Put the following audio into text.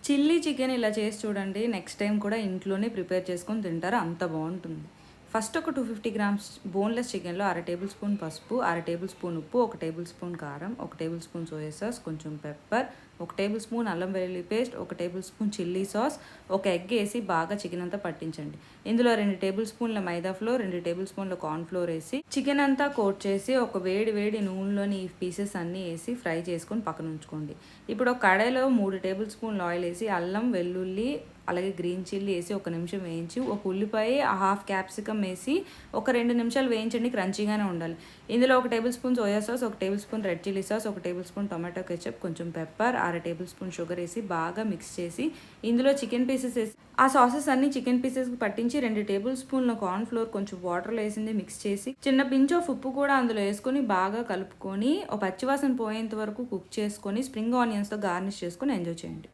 Chilli chicken ఇలా చేసి చూడండి. నెక్స్ట్ టైం కూడా ఇంట్లోనే ప్రిపేర్ చేసుకొని తింటారు. అంత బావుంటుంది. ఫస్ట్ ఒక 250 గ్రామ్స్ బోన్‌లెస్ చికెన్‌లో అర టేబుల్ స్పూన్ పసుపు, అర టేబుల్ స్పూన్ ఉప్పు, ఒక టేబుల్ స్పూన్ కారం, ఒక టేబుల్ స్పూన్ సోయా సాస్, కొంచెం పెప్పర్, ఒక టేబుల్ స్పూన్ అల్లం వెల్లుల్లి పేస్ట్, ఒక టేబుల్ స్పూన్ చిల్లీ సాస్, ఒక ఎగ్ ఏసి బాగా చికెన్ అంతా పట్టించండి. ఇందులో 2 టేబుల్ స్పూన్ల మైదా ఫ్లోర్, 2 టేబుల్ స్పూన్ల కార్న్ ఫ్లోర్ ఏసి చికెన్ అంతా కోట్ చేసి ఒక వేడి వేడి నూనెలోని ఈ పీసెస్ అన్నీ ఏసి ఫ్రై చేసుకొని పక్కన ఉంచుకోండి. ఇప్పుడు ఒక కడాయిలో 3 టేబుల్ స్పూన్ల ఆయిల్ ఏసి అల్లం, వెల్లుల్లి అలాగే గ్రీన్ చిల్లీ వేసి ఒక నిమిషం వేయించి ఒక ఉల్లిపాయ హాఫ్ క్యాప్సికమ్ వేసి ఒక 2 నిమిషాలు వేయించండి. క్రంచీగానే ఉండాలి. ఇందులో ఒక టేబుల్ స్పూన్ సోయా సాస్, ఒక table spoon red chilli sauce, ఒక టేబుల్ స్పూన్ టొమాటో కెచప్, కొంచెం పెప్పర్, అర టేబుల్ స్పూన్ షుగర్ వేసి బాగా మిక్స్ చేసి ఇందులో చికెన్ పీసెస్ వేసి ఆ సాసెస్ అన్ని చికెన్ పీసెస్కి పట్టించి 2 టేబుల్ స్పూన్ల కార్న్ ఫ్లోర్ కొంచెం వాటర్లో వేసింది మిక్స్ చేసి చిన్న పించ్ ఆఫ్ ఉప్పు కూడా అందులో వేసుకొని బాగా కలుపుకొని ఒక పచ్చివాసన పోయేంత వరకు కుక్ చేసుకొని స్ప్రింగ్ ఆనియన్స్తో గార్నిష్ చేసుకొని ఎంజాయ్ చేయండి.